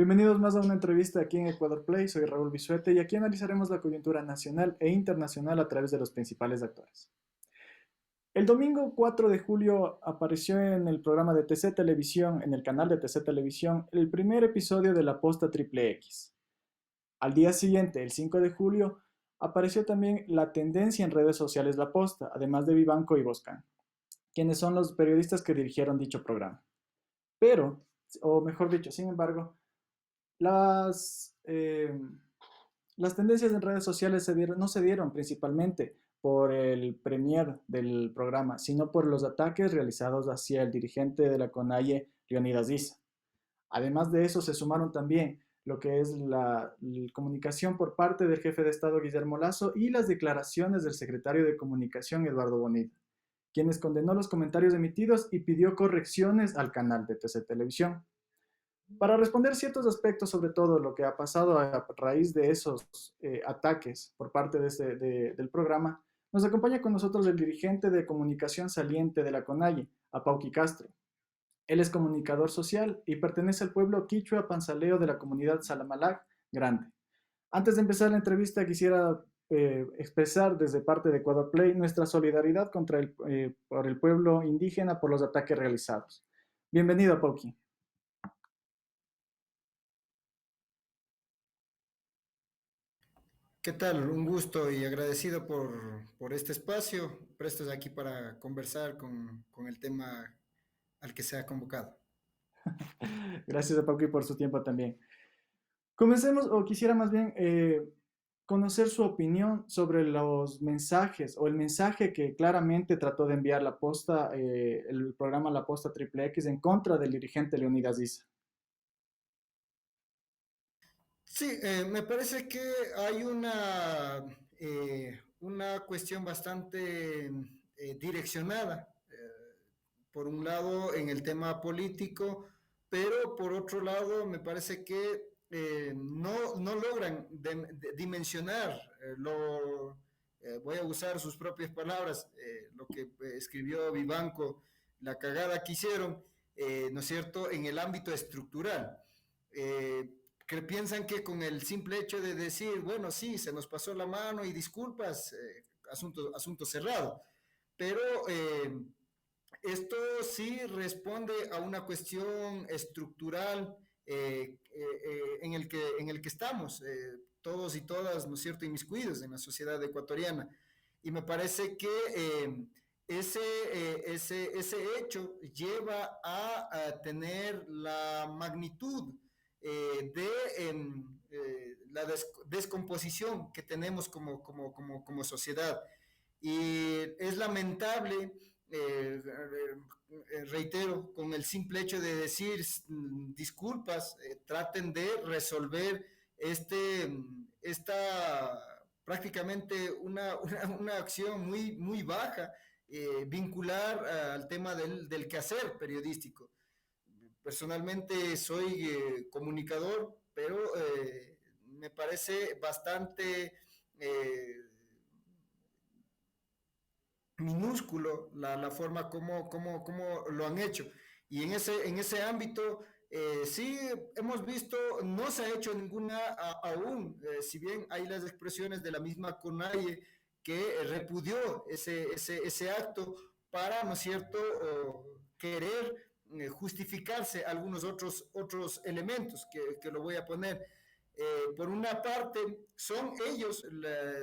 Bienvenidos más a una entrevista aquí en Ecuador Play. Soy Raúl Bisuete y aquí analizaremos la coyuntura nacional e internacional a través de los principales actores. El domingo 4 de julio apareció en el programa de TC Televisión, en el canal de TC Televisión, el primer episodio de La Posta Triple X. Al día siguiente, el 5 de julio, apareció también la tendencia en redes sociales La Posta, además de Vivanco y Boscan, quienes son los periodistas que dirigieron dicho programa. Pero, o mejor dicho, sin embargo, Las, eh, las tendencias en redes sociales no se dieron principalmente por el premier del programa, sino por los ataques realizados hacia el dirigente de la CONAIE, Leonidas Issa. Además de eso, se sumaron también lo que es la comunicación por parte del jefe de Estado, Guillermo Lasso, y las declaraciones del secretario de Comunicación, Eduardo Bonilla, quienes condenó los comentarios emitidos y pidió correcciones al canal de TC Televisión. Para responder ciertos aspectos sobre todo lo que ha pasado a raíz de esos ataques por parte del programa, nos acompaña con nosotros el dirigente de comunicación saliente de la CONAIE, Apauqui Castro. Él es comunicador social y pertenece al pueblo quichua panzaleo de la comunidad Salamalac Grande. Antes de empezar la entrevista, quisiera expresar desde parte de Ecuador Play nuestra solidaridad por el pueblo indígena por los ataques realizados. Bienvenido, Apauqui. ¿Qué tal? Un gusto y agradecido por este espacio, prestos aquí para conversar con el tema al que se ha convocado. Gracias a Pauqui por su tiempo también. Comencemos, o quisiera más bien conocer su opinión sobre los mensajes o el mensaje que claramente trató de enviar la posta, el programa La Posta Triple X en contra del dirigente Leonidas Issa. Sí, me parece que hay una cuestión bastante direccionada, por un lado en el tema político, pero por otro lado me parece que no logran dimensionar voy a usar sus propias palabras, lo que escribió Vivanco, la cagada que hicieron, ¿no es cierto?, en el ámbito estructural. Que piensan que con el simple hecho de decir, bueno, sí, se nos pasó la mano y disculpas, asunto cerrado. Pero esto sí responde a una cuestión estructural en el que estamos, todos y todas, ¿no es cierto?, inmiscuidos en la sociedad ecuatoriana. Y me parece que ese hecho lleva a tener la magnitud de la descomposición que tenemos como sociedad. Y es lamentable, reitero, con el simple hecho de decir disculpas, traten de resolver esta prácticamente una acción muy baja, vincular al tema del quehacer periodístico. Personalmente soy comunicador, pero me parece bastante minúsculo la forma como lo han hecho. Y en ese ámbito, sí hemos visto, no se ha hecho ninguna aún, si bien hay las expresiones de la misma CONAIE que repudió ese acto para, ¿no es cierto?, querer justificarse algunos otros elementos que lo voy a poner. Por una parte, son ellos,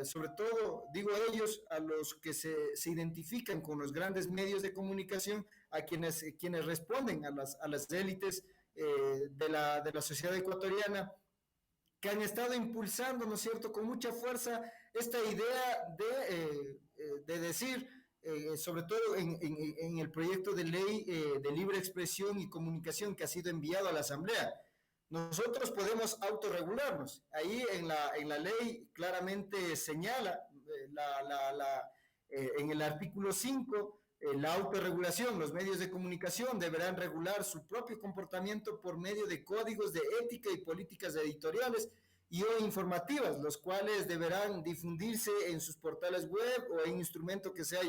sobre todo digo ellos, a los que se identifican con los grandes medios de comunicación, a quienes responden a las élites de la sociedad ecuatoriana, que han estado impulsando, ¿no es cierto?, con mucha fuerza esta idea de decir, sobre todo en el proyecto de ley de libre expresión y comunicación que ha sido enviado a la Asamblea. Nosotros podemos autorregularnos. Ahí en la ley claramente señala en el artículo 5 la autorregulación. Los medios de comunicación deberán regular su propio comportamiento por medio de códigos de ética y políticas editoriales y o informativas, los cuales deberán difundirse en sus portales web o en instrumento que sea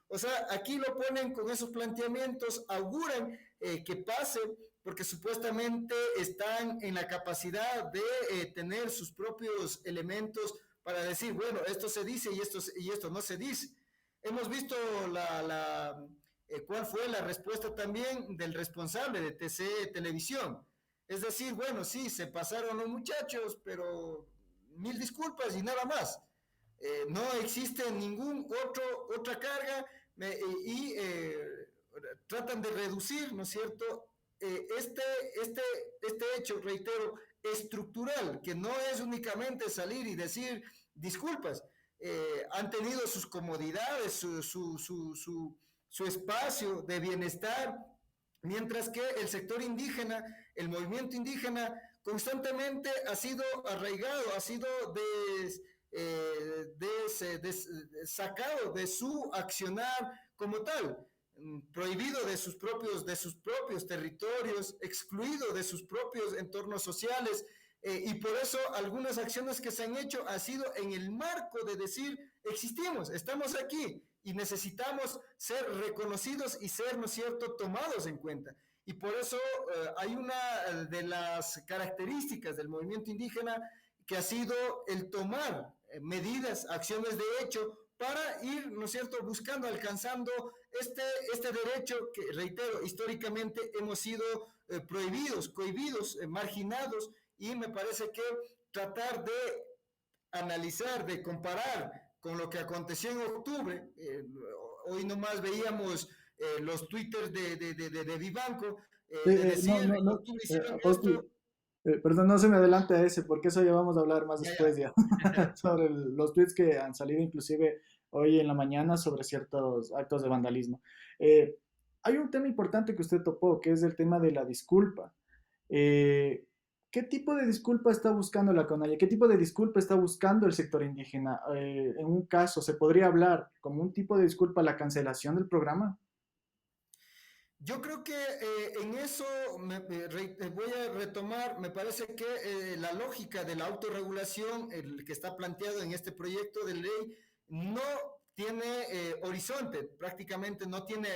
O sea, aquí lo ponen con esos planteamientos, auguran que pase, porque supuestamente están en la capacidad de tener sus propios elementos para decir, bueno, esto se dice y esto no se dice. Hemos visto cuál fue la respuesta también del responsable de TC Televisión. Es decir, bueno, sí, se pasaron los muchachos, pero mil disculpas y nada más. No existe otra carga y tratan de reducir, ¿no es cierto? Eh, este, este, este hecho, reitero, estructural, que no es únicamente salir y decir disculpas, han tenido sus comodidades, su espacio de bienestar, mientras que el sector indígena, el movimiento indígena, constantemente ha sido arraigado, ha sido sacado de su accionar como tal, prohibido de sus propios territorios, excluido de sus propios entornos sociales, y por eso algunas acciones que se han hecho han sido en el marco de decir, existimos, estamos aquí y necesitamos ser reconocidos y ser, ¿no es cierto?, tomados en cuenta. Y por eso hay una de las características del movimiento indígena que ha sido el tomar medidas, acciones de hecho, para ir, ¿no es cierto?, buscando, alcanzando este derecho que, reitero, históricamente hemos sido prohibidos, cohibidos, marginados, y me parece que tratar de analizar, de comparar con lo que aconteció en octubre, hoy nomás veíamos los twitters de Vivanco, de No, decir, no, en no, octubre hicieron Oski, esto, perdón, no se me adelante a ese, porque eso ya vamos a hablar más ya, después ya, sobre los tweets que han salido inclusive hoy en la mañana sobre ciertos actos de vandalismo. Eh, Hay un tema importante que usted topó, que es el tema de la disculpa. Eh, ¿Qué tipo de disculpa está buscando la CONAIE? ¿Qué tipo de disculpa está buscando el sector indígena? En un caso, ¿se podría hablar como un tipo de disculpa la cancelación del programa? yo creo que en eso voy a retomar, me parece que la lógica de la autorregulación, el que está planteado en este proyecto de ley, no tiene horizonte, prácticamente no tiene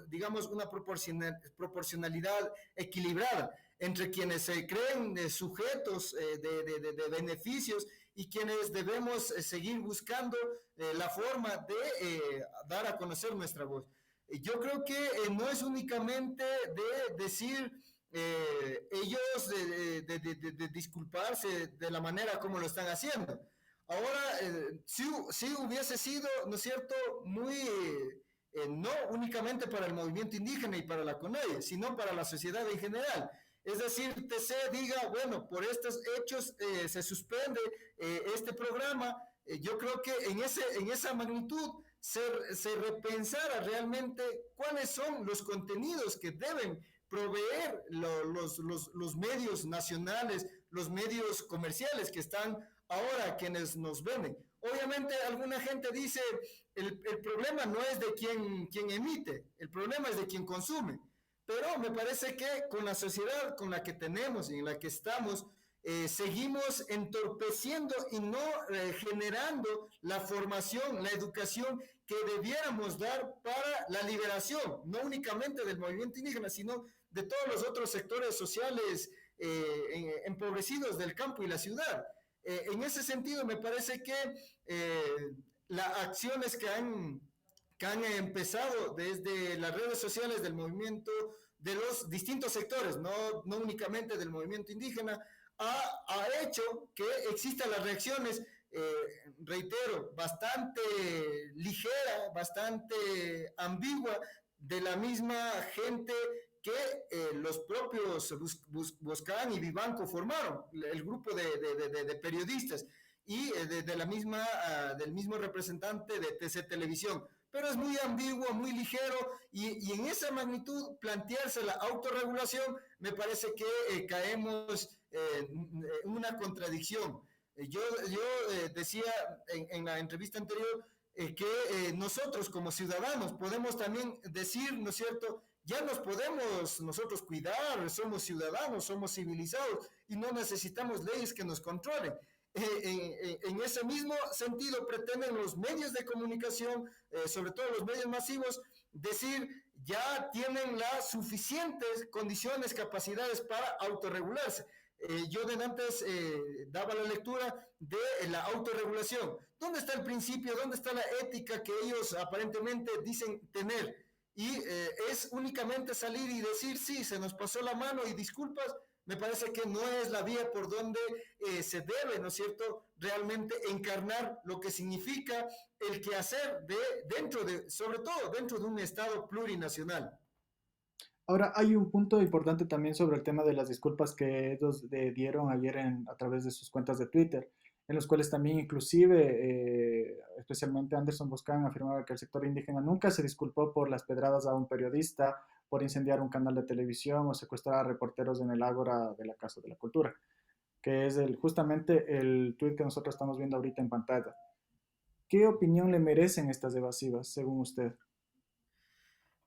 digamos, una proporcionalidad equilibrada entre quienes se creen sujetos de beneficios y quienes debemos seguir buscando la forma de dar a conocer nuestra voz. Yo creo que no es únicamente de decir ellos de disculparse de la manera como lo están haciendo. Ahora, sí hubiese sido, ¿no es cierto?, muy, no únicamente para el movimiento indígena y para la CONAIE, sino para la sociedad en general. Es decir, TC diga, bueno, por estos hechos se suspende este programa. Yo creo que en esa magnitud se repensara realmente cuáles son los contenidos que deben proveer los medios nacionales, los medios comerciales que están ahora quienes nos venden. Obviamente alguna gente dice, el problema no es de quien emite, el problema es de quien consume. Pero me parece que con la sociedad con la que tenemos y en la que estamos, seguimos entorpeciendo y no generando la formación, la educación que debiéramos dar para la liberación, no únicamente del movimiento indígena, sino de todos los otros sectores sociales empobrecidos del campo y la ciudad. En ese sentido, me parece que las acciones que han empezado desde las redes sociales del movimiento, de los distintos sectores, no únicamente del movimiento indígena, ha hecho que existan las reacciones, reitero, bastante ligera, bastante ambigua, de la misma gente que los propios Boscan y Vivanco formaron, el grupo de periodistas, y la misma, del mismo representante de TC Televisión. Pero es muy ambiguo, muy ligero, y en esa magnitud plantearse la autorregulación, me parece que caemos en una contradicción. Yo decía en la entrevista anterior que nosotros como ciudadanos podemos también decir, ¿no es cierto?, ya nos podemos nosotros cuidar, somos ciudadanos, somos civilizados y no necesitamos leyes que nos controlen. En ese mismo sentido pretenden los medios de comunicación, sobre todo los medios masivos, decir ya tienen las suficientes condiciones, capacidades para autorregularse. Yo de antes daba la lectura de la autorregulación. ¿Dónde está el principio? ¿Dónde está la ética que ellos aparentemente dicen tener? Y es únicamente salir y decir, sí, se nos pasó la mano y disculpas, me parece que no es la vía por donde se debe, ¿no es cierto?, realmente encarnar lo que significa el quehacer dentro de, sobre todo dentro de un Estado plurinacional. Ahora, hay un punto importante también sobre el tema de las disculpas que ellos dieron ayer a través de sus cuentas de Twitter, en los cuales también inclusive, especialmente Anderson Boscan, afirmaba que el sector indígena nunca se disculpó por las pedradas a un periodista, por incendiar un canal de televisión o secuestrar a reporteros en el Ágora de la Casa de la Cultura, que es justamente el tweet que nosotros estamos viendo ahorita en pantalla. ¿Qué opinión le merecen estas evasivas, según usted?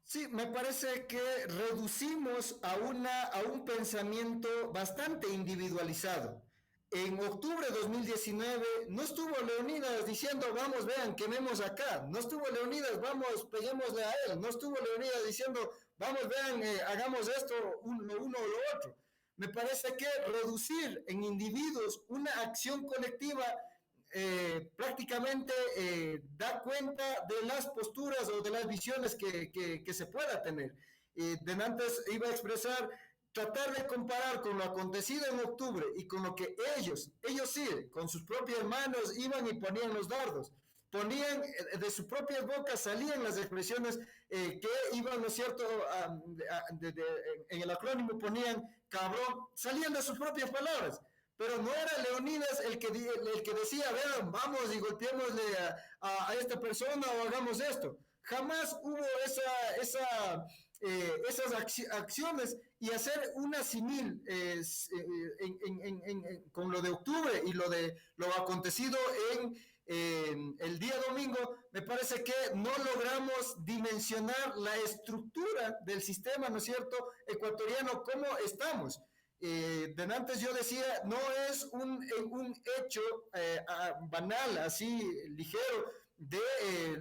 Sí, me parece que reducimos a un pensamiento bastante individualizado. En octubre de 2019 no estuvo Leonidas diciendo, vamos, vean, quememos acá. No estuvo Leonidas, vamos, peguémosle a él. No estuvo Leonidas diciendo, vamos, vean, hagamos esto, lo uno o lo otro. Me parece que reducir en individuos una acción colectiva prácticamente da cuenta de las posturas o de las visiones que se pueda tener. De antes iba a expresar, tratar de comparar con lo acontecido en octubre y con lo que ellos sí, con sus propias manos iban y ponían los dardos. Ponían de sus propias bocas, salían las expresiones que iban, ¿no es cierto? En el acrónimo ponían cabrón, salían de sus propias palabras, pero no era Leonidas el que decía, vean, vamos y golpeémosle a esta persona o hagamos esto. Jamás hubo esas acciones y hacer una simil con lo de octubre y lo acontecido el día domingo, me parece que no logramos dimensionar la estructura del sistema, ¿no es cierto?, ecuatoriano, cómo estamos. De antes yo decía, no es un hecho banal, así ligero, de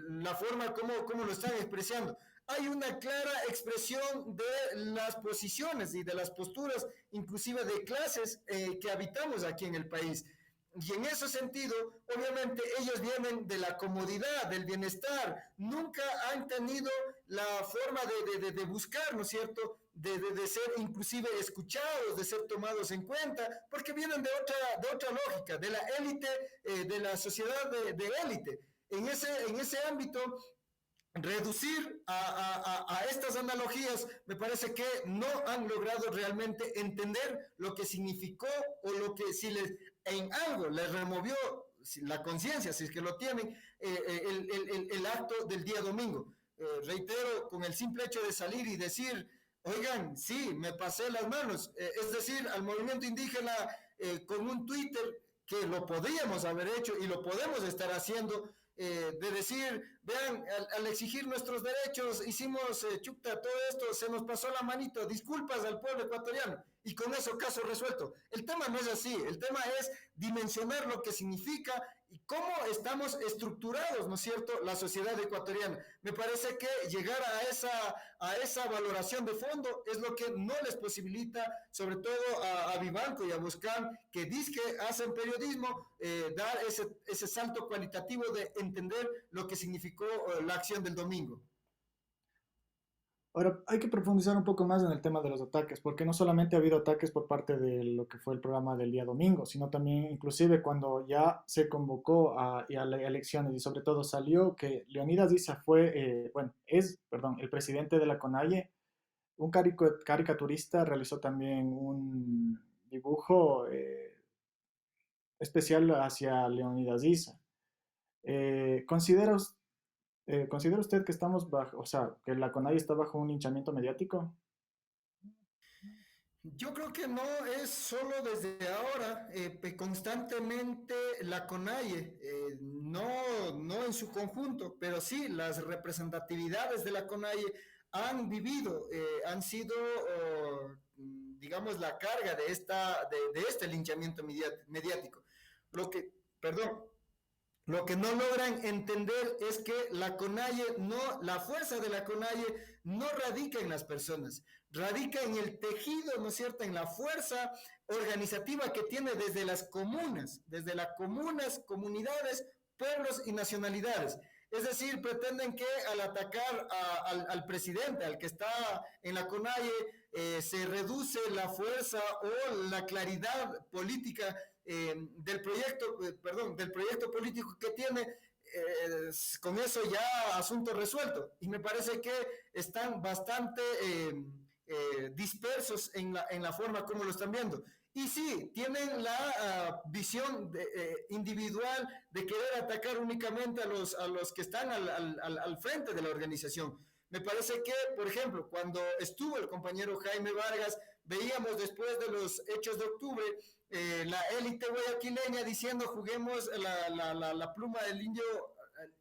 la forma como lo están expresando. Hay una clara expresión de las posiciones y de las posturas, inclusive de clases que habitamos aquí en el país. Y en ese sentido, obviamente, ellos vienen de la comodidad, del bienestar, nunca han tenido la forma de buscar, ¿no es cierto?, de ser inclusive escuchados, de ser tomados en cuenta, porque vienen de otra lógica, de la élite, de la sociedad de élite. En ese ámbito, reducir a estas analogías me parece que no han logrado realmente entender lo que significó o lo que si les en algo les removió la conciencia, si es que lo tienen, el acto del día domingo. Reitero, con el simple hecho de salir y decir, oigan, sí, me pasé las manos, es decir, al movimiento indígena con un Twitter que lo podríamos haber hecho y lo podemos estar haciendo, de decir, vean, al exigir nuestros derechos, hicimos chucta, todo esto, se nos pasó la manito, disculpas al pueblo ecuatoriano, y con eso caso resuelto. El tema no es así, el tema es dimensionar lo que significa y cómo estamos estructurados, ¿no es cierto?, la sociedad ecuatoriana. Me parece que llegar a esa valoración de fondo es lo que no les posibilita, sobre todo a Vivanco y a Buscán, que dizque hacen periodismo, dar ese salto cualitativo de entender lo que significó la acción del domingo. Ahora, hay que profundizar un poco más en el tema de los ataques, porque no solamente ha habido ataques por parte de lo que fue el programa del día domingo, sino también inclusive cuando ya se convocó a las elecciones y sobre todo salió que Leonidas Issa fue, bueno, perdón, el presidente de la CONAIE, un caricaturista realizó también un dibujo especial hacia Leonidas Issa. ¿Considera ¿considera usted que estamos bajo, o sea, que la CONAIE está bajo un linchamiento mediático? Yo creo que no es solo desde ahora, constantemente la CONAIE, no en su conjunto, pero sí las representatividades de la CONAIE han vivido, han sido, digamos, la carga de este linchamiento mediático. lo que, perdón, lo que no logran entender es que la CONAIE no, la fuerza de la CONAIE no radica en las personas, radica en el tejido, ¿no es cierto?, en la fuerza organizativa que tiene desde las comunas, comunidades, pueblos y nacionalidades. Es decir, pretenden que al atacar al presidente, al que está en la CONAIE, se reduce la fuerza o la claridad política del proyecto político que tiene, con eso ya asunto resuelto. Y me parece que están bastante dispersos en la forma como lo están viendo. Y sí, tienen la visión individual de querer atacar únicamente a los que están al frente de la organización. Me parece que, por ejemplo, cuando estuvo el compañero Jaime Vargas, veíamos después de los hechos de octubre la élite guayaquileña diciendo juguemos la pluma del indio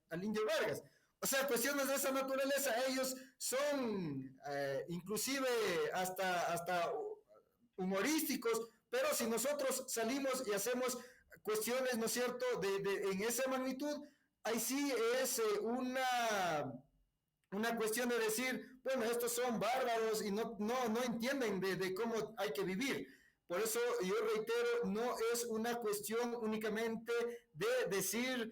al indio Vargas. O sea, cuestiones de esa naturaleza, ellos son inclusive hasta humorísticos, pero si nosotros salimos y hacemos cuestiones, ¿no es cierto?, en esa magnitud, ahí sí es una cuestión de decir, bueno, estos son bárbaros y no entienden de cómo hay que vivir. Por eso yo reitero, no es una cuestión únicamente de decir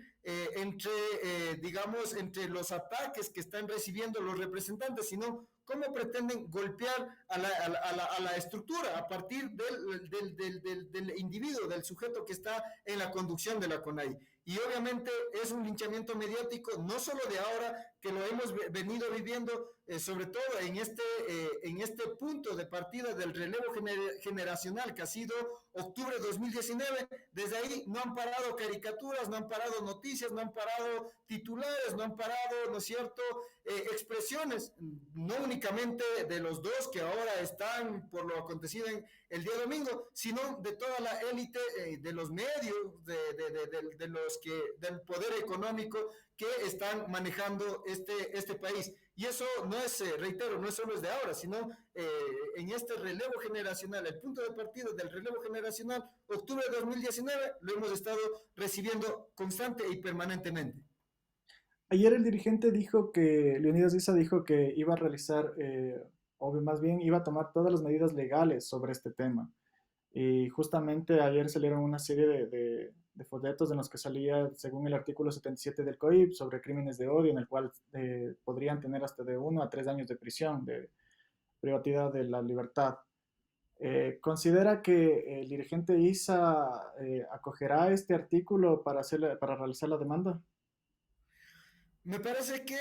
digamos, entre los ataques que están recibiendo los representantes, sino cómo pretenden golpear a la estructura a partir del individuo, del sujeto que está en la conducción de la CONAI. Y obviamente es un linchamiento mediático, no solo de ahora, que lo hemos venido viviendo, sobre todo en este punto de partida del relevo generacional que ha sido octubre de 2019. Desde ahí no han parado caricaturas, no han parado noticias, no han parado titulares, no han parado, ¿no es cierto?, expresiones, no únicamente de los dos que ahora están por lo acontecido en el día domingo, sino de toda la élite de los medios, de los del poder económico que están manejando este país. Y eso no es, reitero, no es solo es de ahora, sino en este relevo generacional, el punto de partida del relevo generacional, octubre de 2019, lo hemos estado recibiendo constante y permanentemente. Ayer el dirigente dijo que, Leonidas Issa dijo que iba a realizar, o más bien iba a tomar todas las medidas legales sobre este tema. Y justamente ayer salieron una serie de folletos en los que salía, según el artículo 77 del COIP, sobre crímenes de odio, en el cual podrían tener hasta de 1 a 3 años de prisión, de privacidad de la libertad. ¿Considera que el dirigente Issa acogerá este artículo para realizar la demanda? Me parece que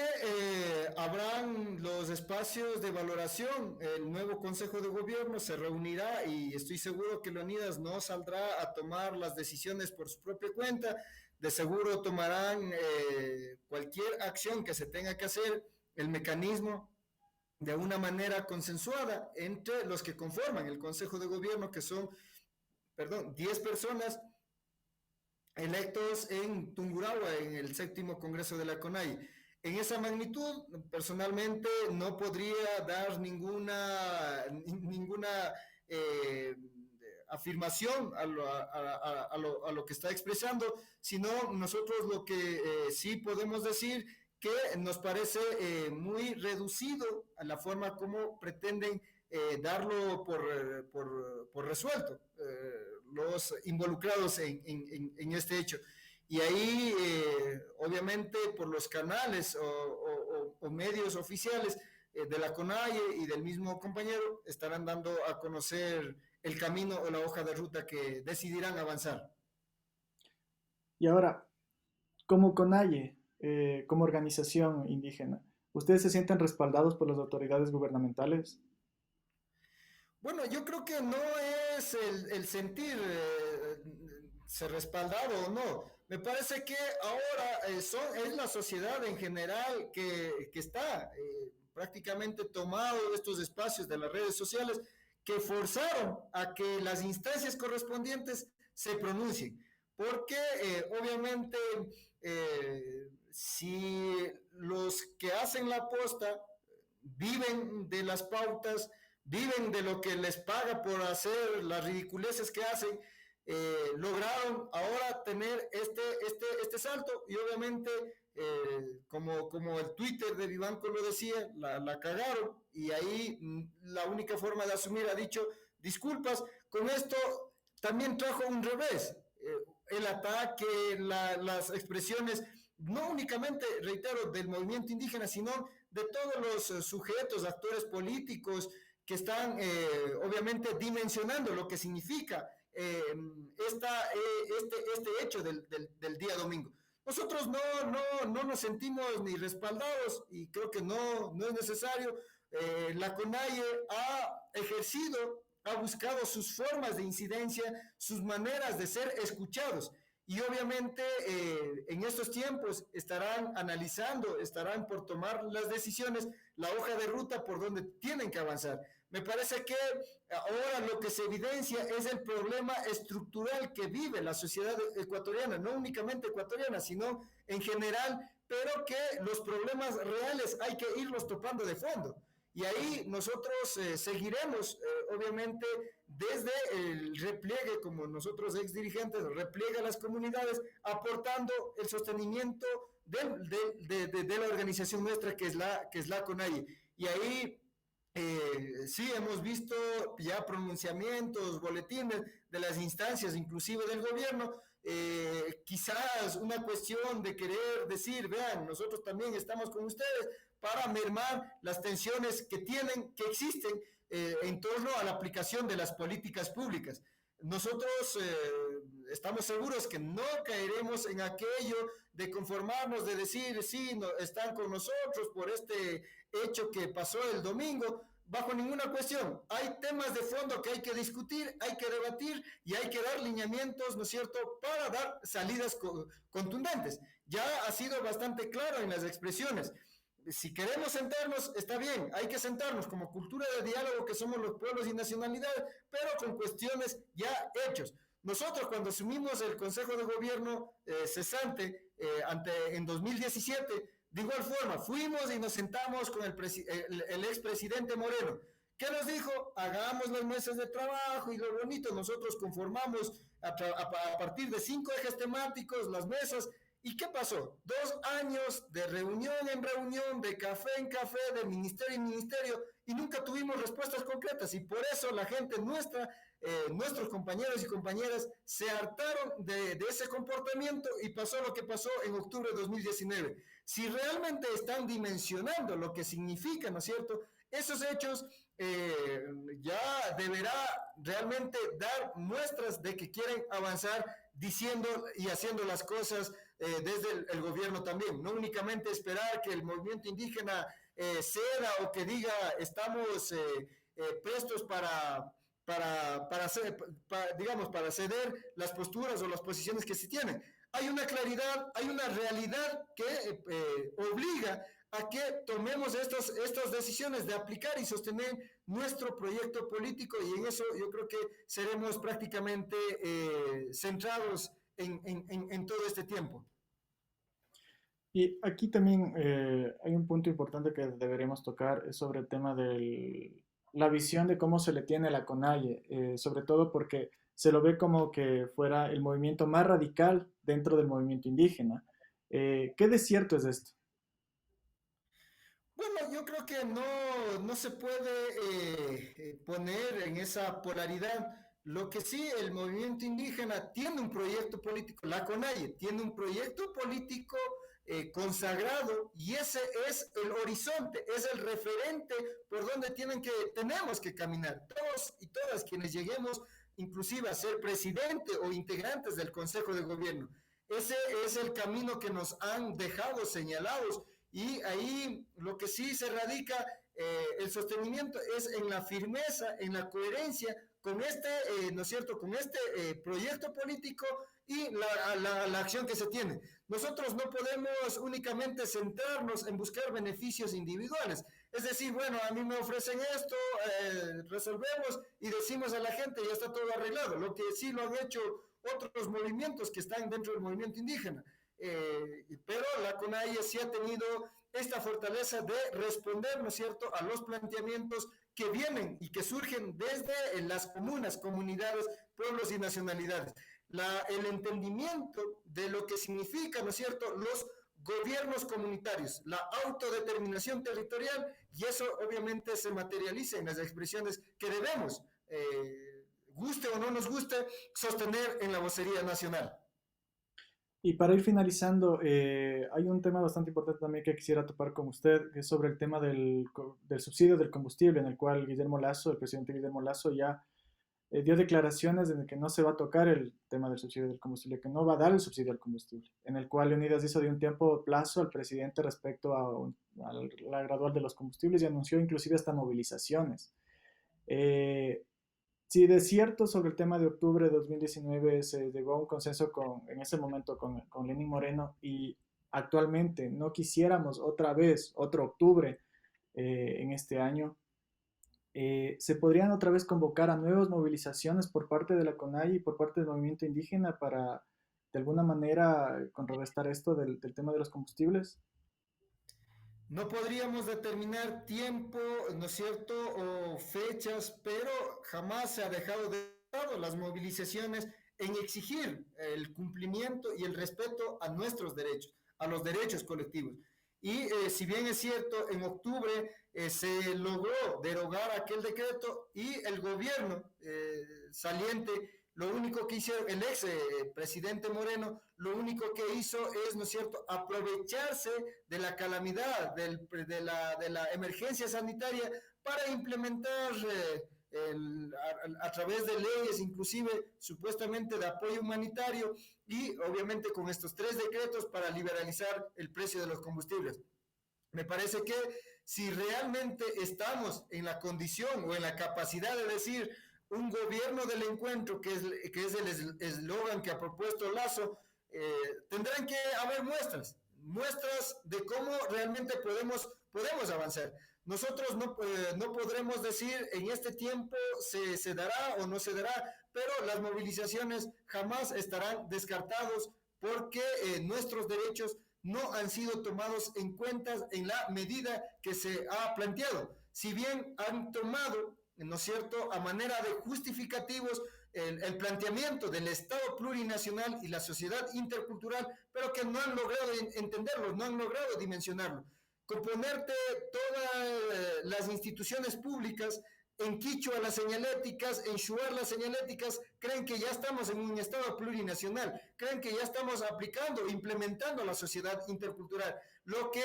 habrán los espacios de valoración. El nuevo Consejo de Gobierno se reunirá y estoy seguro que Leonidas no saldrá a tomar las decisiones por su propia cuenta. De seguro tomarán cualquier acción que se tenga que hacer, el mecanismo de una manera consensuada entre los que conforman el Consejo de Gobierno, que son, perdón, 10 personas electos en Tungurahua, en el séptimo Congreso de la CONAI. En esa magnitud, personalmente, no podría dar ninguna afirmación a lo que está expresando, sino nosotros lo que sí podemos decir que nos parece muy reducido a la forma como pretenden darlo por resuelto los involucrados en este hecho. Y ahí, obviamente, por los canales o medios oficiales de la CONAIE y del mismo compañero, estarán dando a conocer el camino o la hoja de ruta que decidirán avanzar. Y ahora, como CONAIE, como organización indígena, ¿ustedes se sienten respaldados por las autoridades gubernamentales? Bueno, yo creo que no es el sentir ser respaldado o no. Me parece que ahora es la sociedad en general que está prácticamente tomado estos espacios de las redes sociales que forzaron a que las instancias correspondientes se pronuncien. Porque obviamente si los que hacen la posta viven de las pautas, viven de lo que les paga por hacer las ridiculeces que hacen, lograron ahora tener este salto y obviamente, como el Twitter de Vivanco lo decía, la cagaron y ahí la única forma de asumir ha dicho disculpas. Con esto también trajo un revés, el ataque, las expresiones, no únicamente, reitero, del movimiento indígena, sino de todos los sujetos, actores políticos que están obviamente dimensionando lo que significa este hecho del día domingo. Nosotros no nos sentimos ni respaldados y creo que no es necesario. La CONAIE ha ejercido, ha buscado sus formas de incidencia, sus maneras de ser escuchados. Y obviamente en estos tiempos estarán analizando, estarán por tomar las decisiones, la hoja de ruta por donde tienen que avanzar. Me parece que ahora lo que se evidencia es el problema estructural que vive la sociedad ecuatoriana, no únicamente ecuatoriana, sino en general, pero que los problemas reales hay que irlos topando de fondo. Y ahí nosotros seguiremos, obviamente, desde el repliegue, como nosotros ex dirigentes, repliegue a las comunidades, aportando el sostenimiento de la organización nuestra, que es la CONAIE. Y ahí sí, hemos visto ya pronunciamientos, boletines de las instancias, inclusive del gobierno, quizás una cuestión de querer decir, vean, nosotros también estamos con ustedes para mermar las tensiones que existen en torno a la aplicación de las políticas públicas. Nosotros estamos seguros que no caeremos en aquello de conformarnos, de decir, sí, no, están con nosotros por este hecho que pasó el domingo, bajo ninguna cuestión. Hay temas de fondo que hay que discutir, hay que debatir y hay que dar lineamientos, ¿no es cierto?, para dar salidas contundentes. Ya ha sido bastante claro en las expresiones. Si queremos sentarnos, está bien, hay que sentarnos como cultura de diálogo que somos los pueblos y nacionalidades, pero con cuestiones ya hechos. Nosotros cuando asumimos el Consejo de Gobierno cesante en 2017, de igual forma, fuimos y nos sentamos con el expresidente Moreno. ¿Qué nos dijo? Hagamos las mesas de trabajo y lo bonito, nosotros conformamos a partir de 5 ejes temáticos las mesas. ¿Y qué pasó? 2 años de reunión en reunión, de café en café, de ministerio en ministerio, y nunca tuvimos respuestas concretas. Y por eso la gente nuestra, nuestros compañeros y compañeras, se hartaron de ese comportamiento y pasó lo que pasó en octubre de 2019. Si realmente están dimensionando lo que significa, ¿no es cierto?, esos hechos, ya deberá realmente dar muestras de que quieren avanzar diciendo y haciendo las cosas desde el gobierno también, no únicamente esperar que el movimiento indígena ceda o que diga estamos prestos digamos, para ceder las posturas o las posiciones que se tienen. Hay una claridad, hay una realidad que obliga a que tomemos estas decisiones de aplicar y sostener nuestro proyecto político, y en eso yo creo que seremos prácticamente centrados en todo este tiempo. Y aquí también hay un punto importante que deberíamos tocar, es sobre el tema de la visión de cómo se le tiene a la CONAIE, sobre todo porque se lo ve como que fuera el movimiento más radical dentro del movimiento indígena. ¿Qué de cierto es esto? Bueno, yo creo que no se puede poner en esa polaridad. Lo que sí, el movimiento indígena tiene un proyecto político, la CONAIE tiene un proyecto político consagrado, y ese es el horizonte, es el referente por donde tenemos que caminar. Todos y todas quienes lleguemos, inclusive a ser presidente o integrantes del Consejo de Gobierno. Ese es el camino que nos han dejado señalados, y ahí lo que sí se radica el sostenimiento es en la firmeza, en la coherencia con ¿no es cierto?, con este proyecto político y la acción que se tiene. Nosotros no podemos únicamente centrarnos en buscar beneficios individuales. Es decir, bueno, a mí me ofrecen esto, resolvemos y decimos a la gente, ya está todo arreglado. Lo que sí lo han hecho otros movimientos que están dentro del movimiento indígena. Pero la CONAIE sí ha tenido esta fortaleza de responder, ¿no es cierto?, a los planteamientos que vienen y que surgen desde las comunas, comunidades, pueblos y nacionalidades. El entendimiento de lo que significa, ¿no es cierto?, los gobiernos comunitarios, la autodeterminación territorial, y eso obviamente se materializa en las expresiones que debemos, guste o no nos guste, sostener en la vocería nacional. Y para ir finalizando, hay un tema bastante importante también que quisiera topar con usted, que es sobre el tema del subsidio del combustible, en el cual Guillermo Lasso, el presidente Guillermo Lasso, ya dio declaraciones de que no se va a tocar el tema del subsidio del combustible, que no va a dar el subsidio al combustible, en el cual Leonidas hizo de un tiempo plazo al presidente respecto a la gradual de los combustibles y anunció inclusive hasta movilizaciones. Eh, si de cierto sobre el tema de octubre de 2019 se llegó a un consenso en ese momento con Lenín Moreno y actualmente no quisiéramos otra vez otro octubre en este año, se podrían otra vez convocar a nuevas movilizaciones por parte de la CONAIE y por parte del movimiento indígena para de alguna manera contrarrestar esto del tema de los combustibles. No podríamos determinar tiempo, ¿no es cierto?, o fechas, pero jamás se ha dejado de lado las movilizaciones en exigir el cumplimiento y el respeto a nuestros derechos, a los derechos colectivos. Y si bien es cierto, en octubre se logró derogar aquel decreto y el gobierno saliente, lo único que hizo el ex presidente Moreno, lo único que hizo es, ¿no es cierto?, aprovecharse de la calamidad, de la emergencia sanitaria para implementar a través de leyes, inclusive supuestamente de apoyo humanitario y obviamente con estos tres decretos para liberalizar el precio de los combustibles. Me parece que si realmente estamos en la condición o en la capacidad de decir un gobierno del encuentro, que es el eslogan que ha propuesto Lazo, tendrán que haber muestras de cómo realmente podemos avanzar. Nosotros no podremos decir en este tiempo se dará o no se dará, pero las movilizaciones jamás estarán descartados porque nuestros derechos no han sido tomados en cuenta en la medida que se ha planteado. Si bien han tomado, ¿no es cierto?, a manera de justificativos el planteamiento del Estado plurinacional y la sociedad intercultural, pero que no han logrado entenderlo, no han logrado dimensionarlo. Componerte todas las instituciones públicas en quichua las señaléticas, en shuar las señaléticas, creen que ya estamos en un estado plurinacional, creen que ya estamos aplicando, implementando la sociedad intercultural, lo que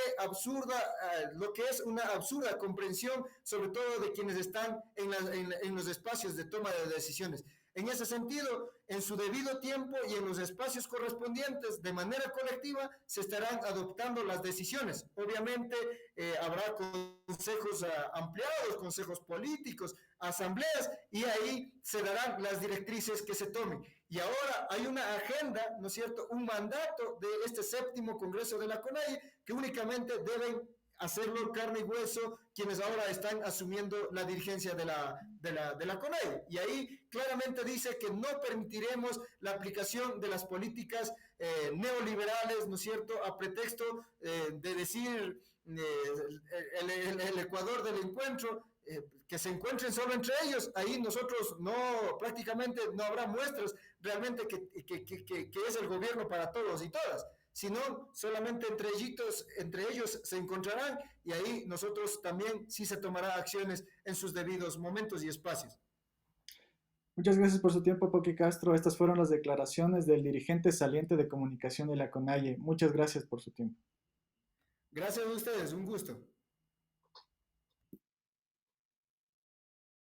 es una absurda comprensión, sobre todo de quienes están en los espacios de toma de decisiones. En ese sentido, en su debido tiempo y en los espacios correspondientes, de manera colectiva, se estarán adoptando las decisiones. Obviamente, habrá consejos ampliados, consejos políticos, asambleas, y ahí se darán las directrices que se tomen. Y ahora hay una agenda, ¿no es cierto?, un mandato de este séptimo Congreso de la CONAIE que únicamente deben hacerlo carne y hueso quienes ahora están asumiendo la dirigencia de la CONAIE. Y ahí claramente dice que no permitiremos la aplicación de las políticas neoliberales, ¿no es cierto?, a pretexto de decir el Ecuador del encuentro, que se encuentren solo entre ellos, ahí nosotros prácticamente no habrá muestras realmente que es el gobierno para todos y todas, sino solamente entre ellos se encontrarán y ahí nosotros también sí se tomará acciones en sus debidos momentos y espacios. Muchas gracias por su tiempo, Poque Castro. Estas fueron las declaraciones del dirigente saliente de comunicación de la CONAIE. Muchas gracias por su tiempo. Gracias a ustedes, un gusto.